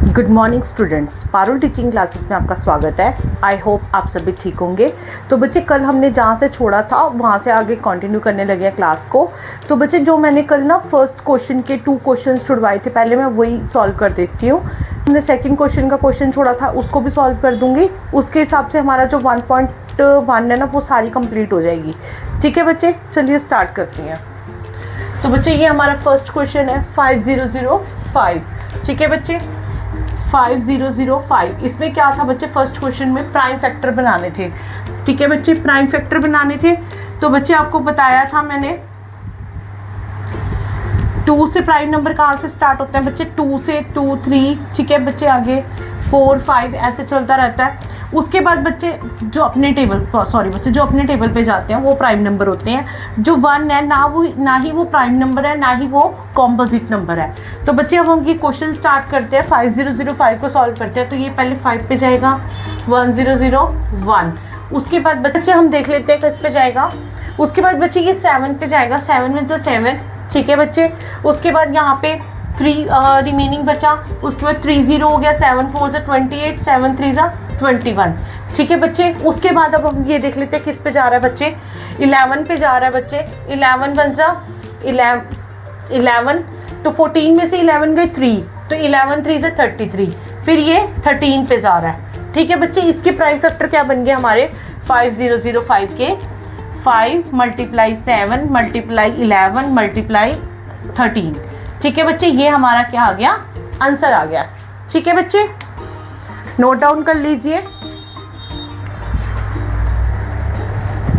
Good morning students, Parul teaching classes में आपका स्वागत है। आई होप आप सभी ठीक होंगे। तो बच्चे कल हमने जहाँ से छोड़ा था वहाँ से आगे कंटिन्यू करने लगे हैं क्लास को। तो बच्चे जो मैंने कल ना फर्स्ट क्वेश्चन के 2 क्वेश्चंस छुड़वाए थे, पहले मैं वही सॉल्व कर देती हूँ। हमने सेकंड क्वेश्चन का क्वेश्चन छोड़ा था उसको भी सॉल्व कर दूँगी। उसके हिसाब से हमारा जो 1.1 है ना वो सारी कंप्लीट हो जाएगी। ठीक है बच्चे, चलिए स्टार्ट करती हैं। तो बच्चे ये हमारा फर्स्ट क्वेश्चन है 5005। ठीक है बच्चे, 5005। इसमें क्या था बच्चे, फर्स्ट क्वेश्चन में प्राइम फैक्टर बनाने थे। ठीक है बच्चे, प्राइम फैक्टर बनाने थे। तो बच्चे आपको बताया था मैंने 2 से प्राइम नंबर कहाँ से स्टार्ट होते हैं बच्चे, 2 से 2 3। ठीक है बच्चे, आगे 4 5 ऐसे चलता रहता है। उसके बाद बच्चे जो अपने टेबल पे जाते हैं वो प्राइम नंबर होते हैं। जो 1 है ना ही वो प्राइम नंबर है, ना ही वो कॉम्पोजिट नंबर है। तो बच्चे अब हम ये क्वेश्चन स्टार्ट करते हैं, 5005 को सॉल्व करते हैं। तो ये पहले 5 पे जाएगा, 1001। उसके बाद बच्चे हम देख लेते हैं किस पे जाएगा। उसके बाद बच्चे ये 7 पे जाएगा, 7 में 7। ठीक है बच्चे, उसके बाद यहाँ पे 3 रिमेनिंग बचा। उसके बाद 30 हो गया, 7 4 से 28, 7 3 जा 21। ठीक है बच्चे, उसके बाद अब हम ये देख लेते हैं किस पे जा रहा है बच्चे, 11 पे जा रहा है बच्चे। 11 बन जा 11, तो 14 में से 11 गए 3, तो 11 3 से 33। फिर ये 13 पे जा रहा है। ठीक है बच्चे, इसके प्राइम फैक्टर क्या बन गए हमारे 5005 के, 5 × 7 × 11 × 13। ठीक है बच्चे, ये हमारा क्या आ गया, आंसर आ गया। ठीक है बच्चे, नोट डाउन कर लीजिए।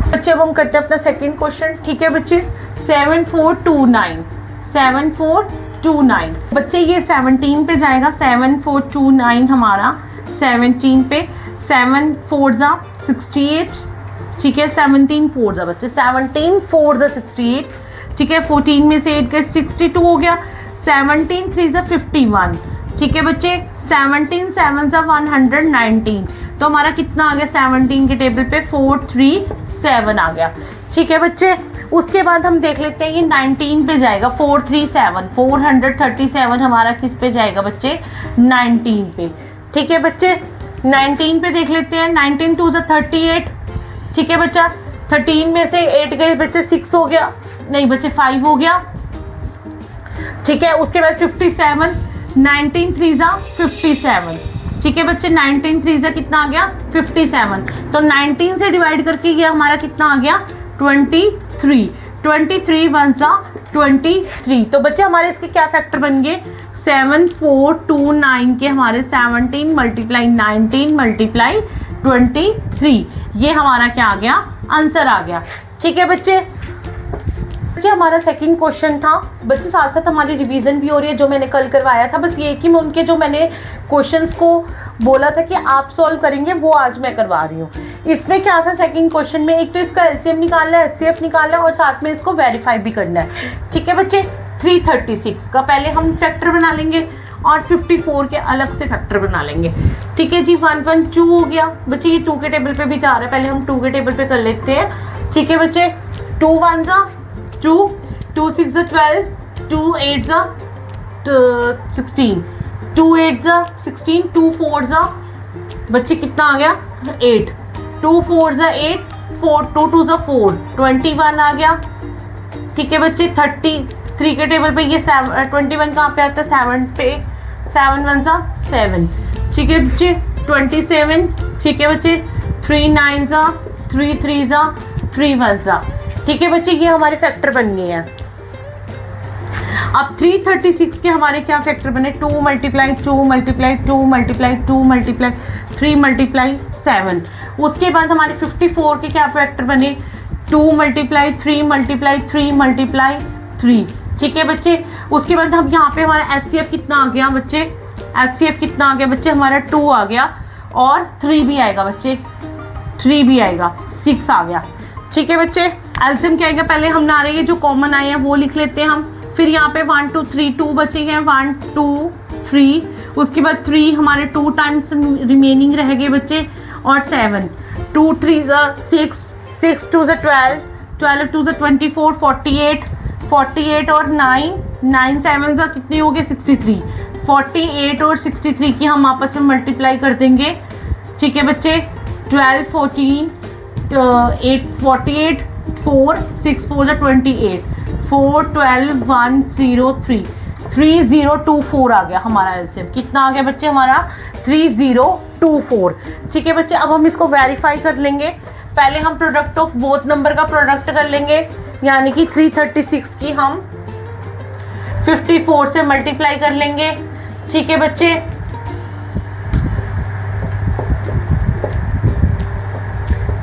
बच्चे अब हम करते हैं अपना सेकंड क्वेश्चन। ठीक है बच्चे, 7429 7429। बच्चे ये 17 पे जाएगा, 7429 हमारा 17 पे। 7 4 जा 68। ठीक है, 17 4 जा बच्चे, 17 4 जा 68। ठीक है, 14 में से 8 गए 62 हो गया। 17 3 जा 51। ठीक है बच्चे, 17 7 जा 119। तो हमारा कितना आ गया 17 के टेबल पे, 437 आ गया। ठीक है बच्चे, उसके बाद हम देख लेते हैं ये 19 पे जाएगा, 437 हमारा किस पे जाएगा बच्चे, 19 पे। ठीक है बच्चे, 19 पे देख लेते हैं, 19 2 जा 38। ठीक है बच्चा, 13 में से 8 गए बच्चे, 6 हो गया, नहीं बच्चे 5 हो गया। ठीक है, उसके बाद 57, 19 3 जा 57। ठीक है बच्चे, 19 3 जा कितना आ गया 57। तो 19 से डिवाइड करके ये हमारा कितना आ गया 23। 23 1 जा 23। तो बच्चे हमारे इसके क्या फैक्टर बन गए, 7429 के हमारे 17 × 19 × 23। ये हमारा क्या आ गया, आंसर आ गया। ठीक है बच्चे, हमारा सेकंड क्वेश्चन था बच्चे, साथ साथ हमारी रिवीजन भी हो रही है जो मैंने कल करवाया था। बस ये कि मैं उनके जो मैंने क्वेश्चंस को बोला था कि आप सॉल्व करेंगे वो आज मैं करवा रही हूँ। इसमें क्या था सेकंड क्वेश्चन में, एक तो इसका एलसीएम निकालना है, एचसीएफ निकालना है और साथ में इसको वेरीफाई भी करना है। ठीक है बच्चे, 336 का पहले हम फैक्टर बना लेंगे और 54 के अलग से फैक्टर बना लेंगे। ठीक है जी, 112 हो गया बच्चे, ये 2 के टेबल पे भी जा रहा है, पहले हम 2 के टेबल पे कर लेते हैं। ठीक है बच्चे, 2 1 जा 2, 2 6 जा 12, 2 8 जा 16, 2 8 जा 16, 2 4 जा बच्चे कितना आ गया 8, 2 4 जा 8, 4 2 2 जा 4, 21 आ गया। ठीक है बच्चे, 33 के टेबल पे ये 21 कहाँ पे आता है, 7 पे, 7 1 जा 7। ठीक है बच्चे, 27। ठीक है बच्चे, 3 9 जा 3 3 जा 3 1 जा। ठीक है बच्चे, ये हमारे फैक्टर बन गए हैं। अब 336 के हमारे क्या फैक्टर बने, 2 × 2 × 2 × 2 × 2 × 3 × 7। उसके बाद हमारे 54 के क्या फैक्टर बने, 2 × 3 × 3 × 3। ठीक है बच्चे, उसके बाद हम यहाँ पे हमारा एचसीएफ कितना आ गया बच्चे, एचसीएफ कितना आ गया बच्चे हमारा 2 आ गया और 3 भी आएगा बच्चे, 3 भी आएगा, 6 आ गया। ठीक है बच्चे, एलसीएम क्या आएगा, पहले हम ना रहे हैं जो कॉमन आए हैं वो लिख लेते हैं हम। फिर यहाँ पे 1 2 3 2 बचे हैं, 1 2 3। उसके बाद 3 हमारे 2 टाइम्स रिमेनिंग रह गए बच्चे और 7, 2 3 जा 6, 6 2 जा 12, 12 2 जा 24, 48 और 9 7 जा कितने हो गए 63। 48 और 63 की हम आपस में मल्टीप्लाई कर देंगे। ठीक है बच्चे, 12 14 8 48 4 6 4 28 4 12 1 0 3 3024 आ गया हमारा एलसीएम। कितना आ गया बच्चे हमारा? 3024। ठीक है बच्चे, अब हम इसको वेरीफाई कर लेंगे। पहले हम प्रोडक्ट ऑफ बोथ नंबर का प्रोडक्ट कर लेंगे, यानी कि 336 की हम 54 से मल्टीप्लाई कर लेंगे। ठीक है बच्चे,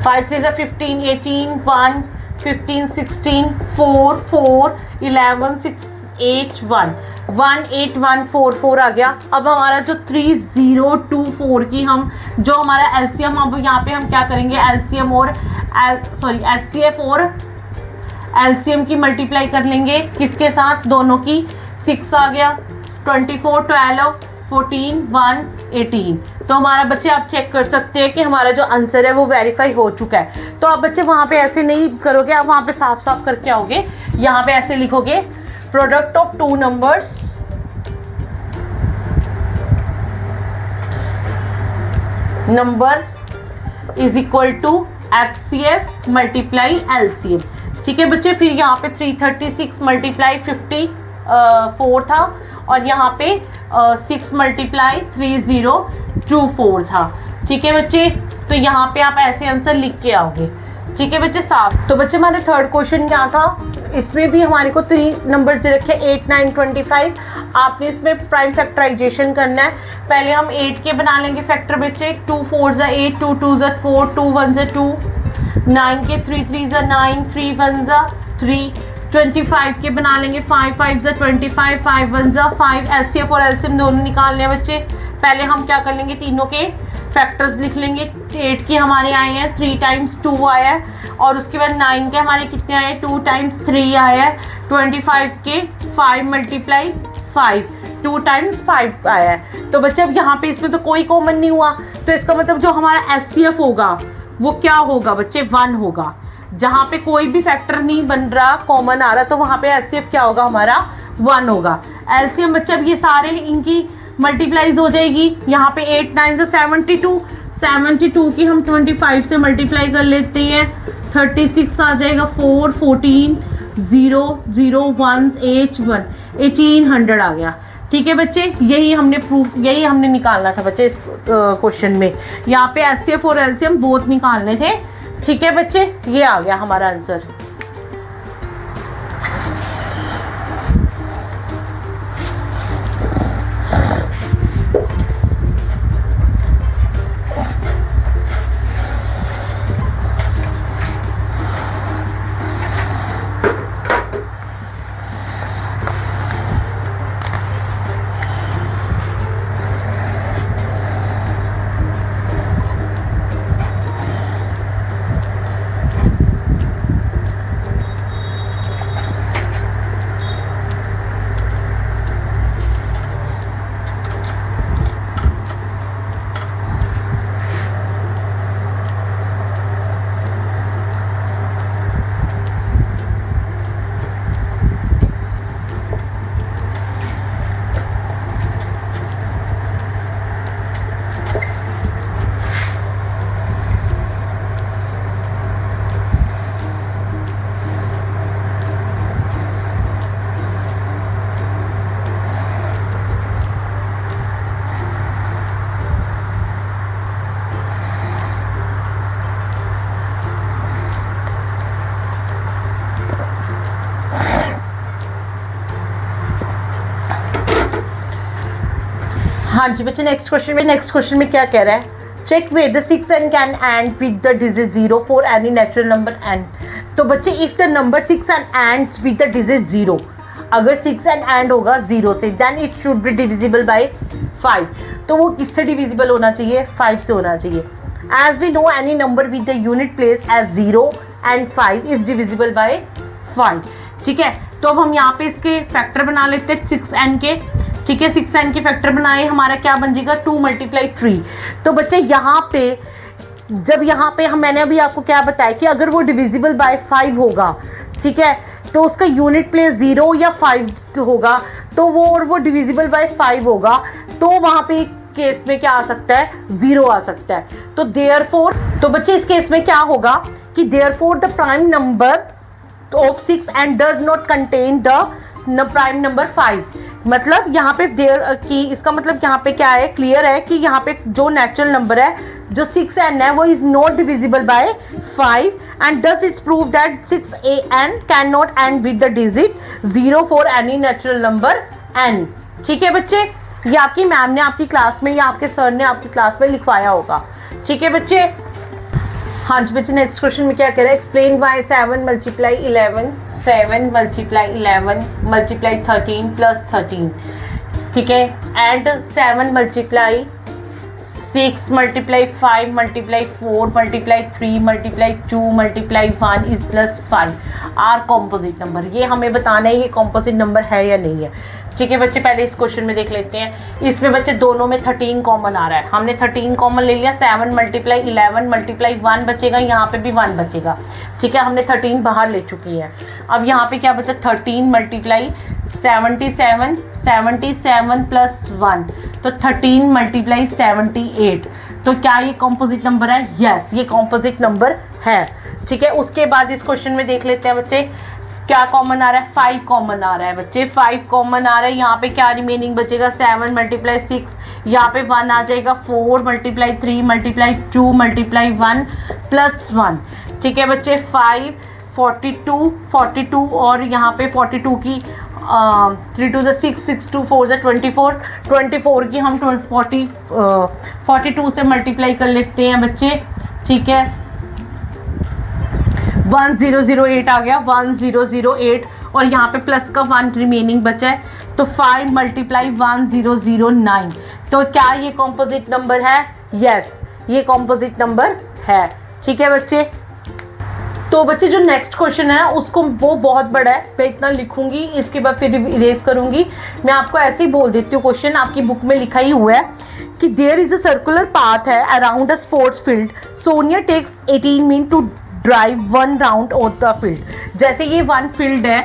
5 3 15 18 1 15 16 4 4 11 6 8 1 18144 आ गया। अब हमारा जो 3024 की हम जो हमारा एलसीएम, अब यहाँ पे हम क्या करेंगे, एलसीएम और एचसीएफ और एलसीएम की मल्टीप्लाई कर लेंगे। किसके साथ? दोनों की। 6 आ गया, 24 12 14 1 18। तो हमारा बच्चे आप चेक कर सकते हैं कि हमारा जो आंसर है वो वेरीफाई हो चुका है। तो आप बच्चे वहाँ पे ऐसे नहीं करोगे, आप वहाँ पे साफ साफ करके आओगे। यहाँ पे ऐसे लिखोगे, product of two numbers is equal to HCF multiply LCM. ठीक है बच्चे, फिर यहाँ पे 336 मल्टीप्लाई 54 था और यहाँ पे 6 मल्टीप्लाई 3024 था। ठीक है बच्चे, तो यहाँ पे आप ऐसे आंसर लिख के आओगे। ठीक है बच्चे, साफ। तो बच्चे हमारे थर्ड क्वेश्चन क्या था, इसमें भी हमारे को 3 नंबर दे रखे 8 9 25। आपने इसमें प्राइम फैक्टराइजेशन करना है। पहले हम 8 के बना लेंगे फैक्टर बच्चे। 2 4 ज़ा 8, 2 2 ज़ा 4, 2 1 ज़ा 2, 9 के 3 3 ज़ा 9, 3 1 ज़ा 3। 25 के बना लेंगे, 5 5 ज़ा 25, 5 1 ज़ा 5। एचसीएफ और एलसीएम दोनों निकालने हैं बच्चे। पहले हम क्या कर लेंगे, तीनों के फैक्टर्स लिख लेंगे। 8 के हमारे आए हैं 3 टाइम्स 2 आया है, और उसके बाद 9 के हमारे कितने आए, 2 टाइम्स 3 आया है। 25 के 5 मल्टीप्लाई 5, 2 टाइम्स 5 आया है। तो बच्चे अब यहाँ पे इसमें तो कोई कॉमन नहीं हुआ, तो इसका मतलब जो हमारा एचसीएफ होगा वो क्या होगा बच्चे, 1 होगा। जहाँ पे कोई भी फैक्टर नहीं बन रहा, कॉमन आ रहा, तो वहाँ पे एचसीएफ क्या होगा हमारा, 1 होगा। एलसीएम बच्चे अब ये सारे इनकी मल्टीप्लाइज हो जाएगी। यहाँ पे 8 9 से 72 की हम 25 से मल्टीप्लाई कर लेते हैं। 36 आ जाएगा, 4 14 0 0 1 8 1 1800 आ गया। ठीक है बच्चे, यही हमने निकालना था बच्चे इस क्वेश्चन में। यहाँ पे एचसीएफ और एलसीएम बोथ निकालने थे। ठीक है बच्चे, ये आ गया हमारा आंसर। हाँ जी बच्चे, नेक्स्ट क्वेश्चन में क्या कह रहा है, check whether 6n can end with the digit 0 for any natural number n। तो बच्चे if the number 6n ends with the digit 0, अगर 6n एंड होगा 0 से, then it should be divisible by 5। तो वो किससे डिविजिबल होना चाहिए, 5 से होना चाहिए। As we know any number with the unit place as 0 and 5 is divisible by 5। ठीक है, तो अब हम यहाँ पे इसके फैक्टर बना लेते हैं 6n के। ठीक है, 6n के फैक्टर बनाए, हमारा क्या बन जाएगा, 2 मल्टीप्लाई 3। तो बच्चे यहाँ पे जब यहाँ पे मैंने अभी आपको क्या बताया कि अगर वो डिविजिबल बाय 5 होगा, ठीक है, तो उसका यूनिट प्लेस 0 या 5 होगा, तो वो डिविजिबल बाय 5 होगा, तो वहां पे केस में क्या आ सकता है, 0 आ सकता है। तो देयरफॉर, तो बच्चे इस केस में क्या होगा कि therefore the prime number of 6 and does not contain the prime number 5। मतलब यहाँ पे देयर की, इसका मतलब यहाँ पे क्या है, क्लियर है कि यहाँ पे जो नेचुरल नंबर है जो 6n है वो is not divisible by 5 and thus it's prove that 6an can not end with the digit 0 for any natural number n। ठीक है बच्चे, ये आपकी मैम ने आपकी क्लास में या आपके सर ने आपकी क्लास में लिखवाया होगा। ठीक है बच्चे। हाँ जी बच्चे, नेक्स्ट क्वेश्चन में क्या कह रहा है, explain why 7 multiply 11, 7 multiply 11 multiply 13 plus 13, ठीक है, and 7 multiply 6 multiply 5 multiply 4 multiply 3 multiply 2 multiply 1 is plus 5 are composite number. ये हमें बताना है ये कॉम्पोजिट नंबर है या नहीं है। ठीक है बच्चे, पहले इस क्वेश्चन में देख लेते हैं। इसमें बच्चे दोनों में 13 कॉमन आ रहा है, हमने 13 कॉमन ले लिया। 7 मल्टीप्लाई 11 मल्टीप्लाई 1 बचेगा, यहाँ पे भी 1 बचेगा। ठीक है, हमने 13 बाहर ले चुकी है। अब यहाँ पे क्या बचा, 13 मल्टीप्लाई 77, 77 प्लस 1, तो 13 मल्टीप्लाई 78। तो क्या ये कॉम्पोजिट नंबर है? यस, ये कॉम्पोजिट नंबर है। ठीक है, उसके बाद इस क्वेश्चन में देख लेते हैं बच्चे क्या कॉमन आ रहा है, 5 कॉमन आ रहा है बच्चे, 5 कॉमन आ रहा है। यहाँ पे क्या रिमेनिंग बचेगा, 7 मल्टीप्लाई 6, यहाँ पे 1 आ जाएगा, 4 मल्टीप्लाई 3 मल्टीप्लाई 2 मल्टीप्लाई 1 प्लस 1। ठीक है बच्चे, 5 42 और यहाँ पे 42 की 3 2 6 6 2 4 24 की हम 42 से मल्टीप्लाई कर लेते हैं बच्चे। ठीक है, 1008 आ गया, 1008 और यहाँ पे प्लस का 1 रिमेनिंग बचा है, तो 5 मल्टीप्लाई 1009। तो क्या ये कॉम्पोजिट नंबर है? यस, ये कॉम्पोजिट नंबर है। ठीक है बच्चे, तो बच्चे जो नेक्स्ट क्वेश्चन है उसको, वो बहुत बड़ा है, मैं इतना लिखूंगी, इसके बाद फिर इरेज करूंगी। मैं आपको ऐसे ही बोल देती हूँ, क्वेश्चन आपकी बुक में लिखा ही हुआ है कि there is a circular path है around a sports field, Sonia takes 18 minute to drive 1 round of the field. जैसे ये 1 फील्ड है,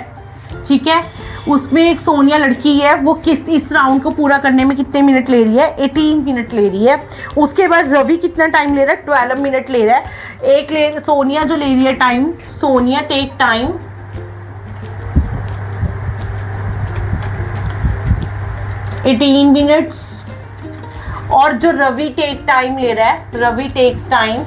ठीक है, उसमें एक सोनिया लड़की है, वो इस राउंड को पूरा करने में कितने मिनट ले रही है? 18 मिनट ले रही है। उसके बाद रवि कितना टाइम ले रहा है? 12 मिनट ले रहा है। सोनिया जो ले रही है time, Sonia take time 18 minutes, और जो रवि टेक टाइम ले रहा है, रवि टेक्स टाइम,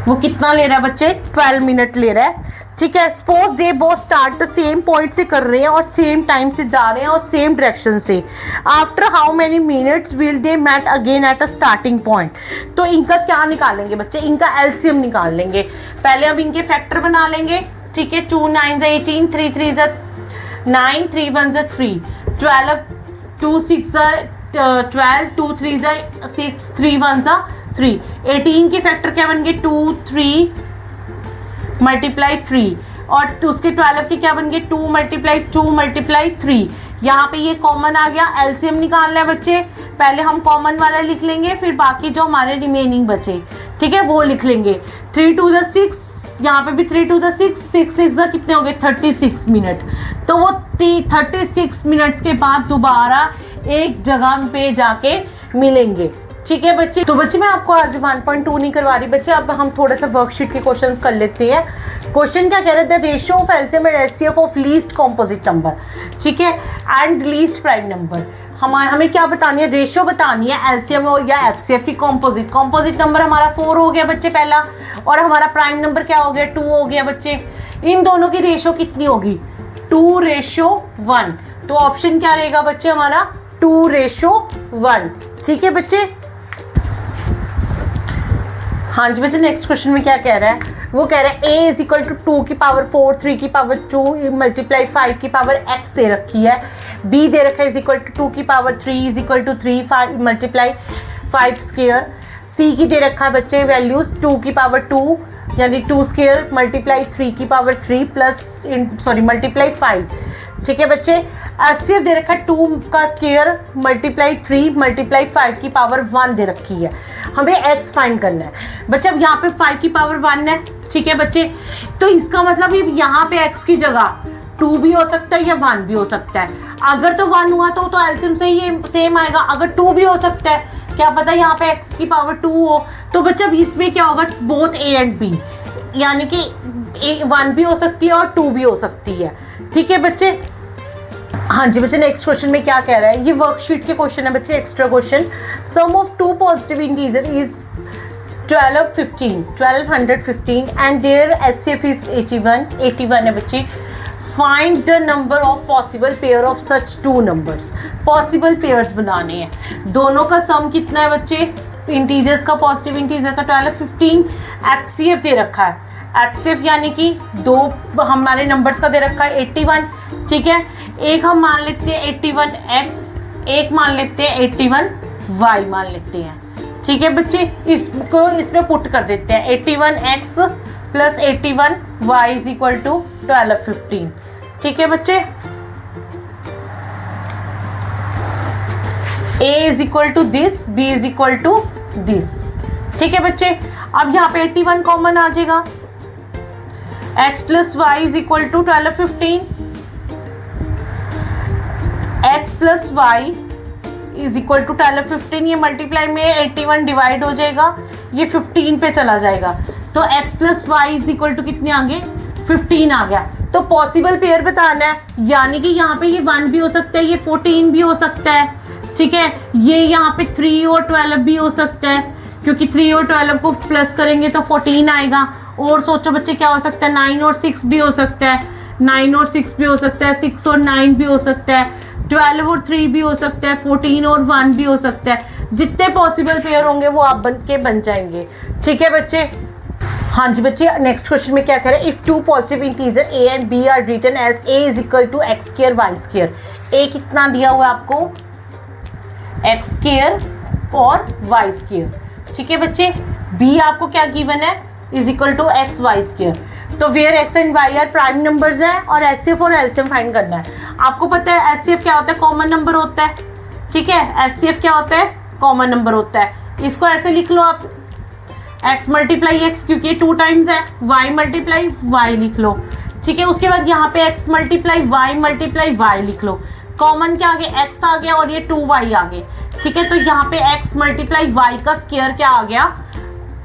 वो कितना ले रहा है बच्चे? 12 मिनट ले रहा है। ठीक है, suppose they both start the same point से कर रहे हैं और सेम टाइम से जा रहे हैं और सेम डायरेक्शन से। After how many minutes will they met again at a starting point. तो इनका क्या निकालेंगे बच्चे? इनका एलसीएम निकाल लेंगे। पहले अब इनके फैक्टर बना लेंगे। ठीक है, 2 9 18, 3 3 9, 3 1 3, 12 2 6 12, 2 3 6, 3 1 3। 18 के फैक्टर क्या बन गए? 2 3 मल्टीप्लाई 3, और उसके 12 के क्या बन गए? 2 मल्टीप्लाई 2 मल्टीप्लाई 3। यहाँ पे ये कॉमन आ गया, एलसीएम निकालना है बच्चे। पहले हम कॉमन वाला लिख लेंगे, फिर बाकी जो हमारे रिमेनिंग बचे, ठीक है, वो लिख लेंगे। 3 2 6, यहाँ पे भी 3 2 6, 6 6 कितने हो गए? 36 मिनट। तो वो 36 मिनट्स के बाद दोबारा एक जगह पे जाके मिलेंगे। ठीक है बच्चे, तो बच्चे मैं आपको आज 1.2 नहीं करवा रही बच्चे, अब हम थोड़ा सा वर्कशीट के क्वेश्चंस कर लेते हैं। क्वेश्चन क्या कह रहे थे? Ratio of LCM and HCF of least composite number, ठीक है, एंड लीस्ट प्राइम नंबर। हमें क्या बतानी है? रेशियो बतानी है एलसीएम और या एफसीएफ की कॉम्पोजिट नंबर हमारा 4 हो गया बच्चे पहला, और हमारा प्राइम नंबर क्या हो गया? 2 हो गया बच्चे। इन दोनों की रेशियो कितनी होगी? 2:1। तो ऑप्शन क्या रहेगा बच्चे हमारा? 2:1। ठीक है बच्चे। हाँ जी बच्चे, नेक्स्ट क्वेश्चन में क्या कह रहा है? वो कह रहा है a इज इक्वल टू 2 की पावर 4, 3 की पावर 2 मल्टीप्लाई 5 की पावर x दे रखी है। b दे रखा है इज इक्वल टू 2 की power 3 is equal to 3 5 multiply 5 square. c की दे रखा है बच्चे वैल्यूज 2 की पावर 2 यानी 2 स्क्वायर मल्टीप्लाई 3 की पावर 3 प्लस मल्टीप्लाई 5। ठीक है बच्चे, एचसीएफ दे रखा है 2 का स्क्वायर मल्टीप्लाई 3 मल्टीप्लाई 5 की पावर 1 दे रखी है। हमें x फाइंड करना है बच्चे। अब यहाँ पे 5 की पावर 1 है, ठीक है बच्चे, तो इसका मतलब यहाँ पे x की जगह 2 भी हो सकता है या 1 भी हो सकता है। अगर तो 1 हुआ तो एलसीएम से ये सेम आएगा। अगर 2 भी हो सकता है, क्या पता यहाँ पे x की पावर 2 हो, तो बच्चा इसमें क्या होगा, बोथ a एंड b, यानी कि 1 भी हो सकती है और 2 भी हो सकती है। ठीक है बच्चे। हाँ जी बच्चे, नेक्स्ट क्वेश्चन में क्या कह रहा है, ये वर्कशीट के क्वेश्चन है बच्चे, extra question. Sum of 2 positive integer is 1215 and their HCF is 81 है बच्चे। Find the number of possible pair of such 2 numbers. Possible pairs बनाने हैं, दोनों का सम कितना है बच्चे, इंटीजर्स का, पॉजिटिव इंटीजर का 1215, HCF दे रखा है, HCF यानी कि 2 हमारे नंबर्स का दे रखा है 81। ठीक है, एक हम मान लेते हैं 81x, एक मान लेते हैं 81y मान लेते हैं। ठीक है बच्चे, इसको इसमें पुट कर देते हैं, 81x plus 81y is equal to 1215। ठीक है बच्चे, a is equal to this, b is equal to this. ठीक है बच्चे, अब यहाँ पे 81 कॉमन आ जाएगा, x plus Y is equal to 1215, x plus Y is equal to 1215, ये मल्टीप्लाई में 81 डिवाइड हो जाएगा, ये 15 पे चला जाएगा, तो x plus Y is equal to कितने आ गए, 15 आ गया। तो पॉसिबल पेयर बताना है, यानी कि यहाँ पे ये 1 भी हो सकता है, ये 14 भी हो सकता है। ठीक है, ये यहाँ पे 3 और 12 भी हो सकता है, क्योंकि 3 और 12 को प्लस करेंगे तो 14 आएगा। और सोचो बच्चे क्या हो सकता है, 9 और 6 भी हो सकता है, 9 और 6 भी हो सकता है, 6 और 9 भी हो सकता है, 12 और 3 भी हो सकता है, 14 और 1 भी हो सकता है। जितने पॉसिबल पेयर होंगे वो आप बन जाएंगे। ठीक है बच्चे। हाँ जी बच्चे, नेक्स्ट क्वेश्चन में क्या कह रहे हैं, if 2 positive integer a and b are written as a is equal to x square y square. a कितना दिया हुआ है आपको, x स्क्वायर और y स्क्वायर। ठीक है बच्चे, b आपको क्या गिवन है, is equal to x y square. तो where x and y are prime numbers है और HCF और LCM फाइंड करना है। आपको पता है HCF क्या होता है, कॉमन नंबर होता है। ठीक है, HCF क्या होता है, कॉमन नंबर होता है। इसको ऐसे लिख लो आप, x मल्टीप्लाई x, क्योंकि ये 2 टाइम्स है, y मल्टीप्लाई y लिख लो। ठीक है, उसके बाद यहाँ पे x मल्टीप्लाई y लिख लो। कॉमन क्या आ गया, x आ गया और ये 2y आ गए। ठीक है, तो यहाँ पे x मल्टीप्लाई y का स्क्वायर क्या आ गया,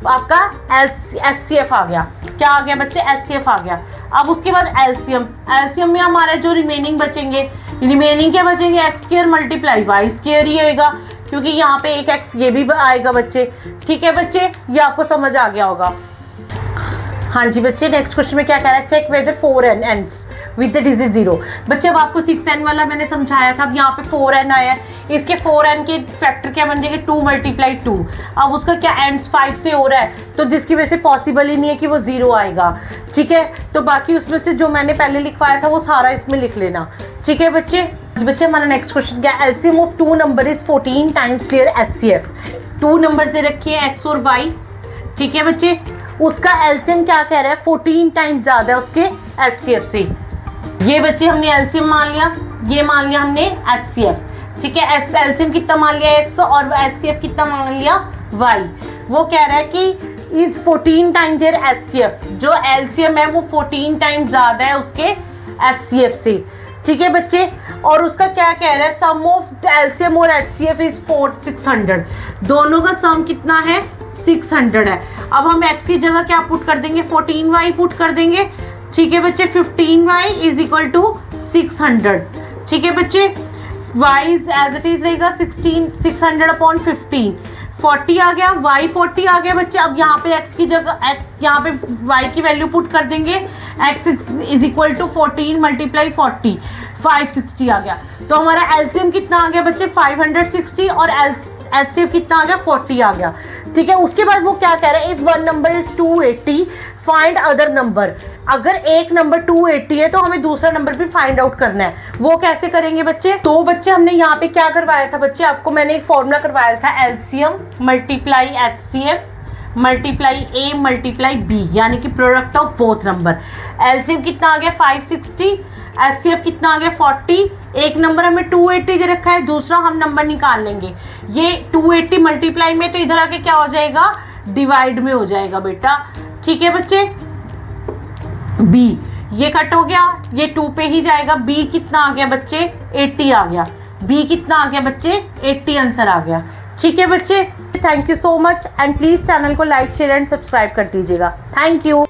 आपका HCF आ गया। क्या आ गया बच्चे, HCF आ गया। अब उसके बाद एलसीएम में हमारा जो रिमेनिंग बचेंगे, रिमेनिंग क्या बचेंगे, x square multiply y square ही होगा, क्योंकि यहाँ पे एक x ये भी आएगा बच्चे। ठीक है बच्चे, ये आपको समझ आ गया होगा। हाँ जी बच्चे, नेक्स्ट क्वेश्चन में क्या कह रहा है, check whether 4n ends with the digit 0। बच्चे अब आपको 6n वाला मैंने समझाया था, अब यहाँ पे 4n आया है, इसके 4n के फैक्टर क्या बन जाएंगे, 2 मल्टीप्लाई 2। अब उसका क्या एंड्स 5 से हो रहा है, तो जिसकी वजह से पॉसिबल ही नहीं है कि वो 0 आएगा। ठीक है, तो बाकी उसमें से जो मैंने पहले लिखवाया था वो सारा इसमें लिख लेना। ठीक है बच्चे। हमारा नेक्स्ट क्वेश्चन क्या है, LCM of 2 number is 14 times their HCF। 2 number दे रखी है x और y। ठीक है बच्चे, उसका एलसीएम क्या कह रहा है, 14 टाइम्स ज्यादा है उसके HCF से। ये बच्चे हमने एलसीएम मान लिया, ये मान लिया हमने HCF। ठीक है, एलसीएम कितना मान लिया x और HCF कितना मान लिया y। वो कह रहा है कि इज 14 टाइम्स देयर HCF, जो एलसीएम है वो 14 टाइम्स ज्यादा है उसके HCF से। ठीक है बच्चे, और उसका क्या कह रहा है, सम ऑफ एलसीएम और HCF इज 600। दोनों का सम कितना है, 600 है। अब हम x की जगह क्या पुट कर देंगे, 14y पुट कर देंगे। ठीक है बच्चे, 15y इज इक्वल टू 600। ठीक है बच्चे, y एज इट इज रहेगा 600 अपॉन 15, 40 आ गया, y 40 आ गया बच्चे। अब यहाँ पे x की जगह x, यहाँ पे y की वैल्यू पुट कर देंगे, x is equal to 14 multiply 40, 560 आ गया। तो हमारा एलसीएम कितना आ गया बच्चे, 560, और HCF कितना आ गया, 40 आ गया। ठीक है, उसके बाद वो क्या कह रहा है, if one number is 280 find other number. अगर एक नंबर 280 है तो हमें दूसरा नंबर भी फाइंड आउट करना है। वो कैसे करेंगे बच्चे, तो बच्चे हमने यहाँ पे क्या करवाया था बच्चे, आपको मैंने एक फॉर्मूला करवाया था, LCM multiply HCF multiply A multiply B, यानी कि product of both number. LCM कितना आ गया 560, HCF कितना आ गया 40। एक नंबर हमें 280 दे रखा है, दूसरा हम नंबर निकाल लेंगे। ये 280 मल्टीप्लाई में तो इधर आके क्या हो जाएगा, डिवाइड में हो जाएगा बेटा। ठीक है बच्चे, B ये कट हो गया, ये 2 पे ही जाएगा। बी कितना आ गया बच्चे, 80 आ गया। बी कितना आ गया बच्चे, 80 आंसर आ गया। ठीक है बच्चे, thank you so much and please channel को लाइक शेयर एंड सब्सक्राइब कर दीजिएगा। Thank you.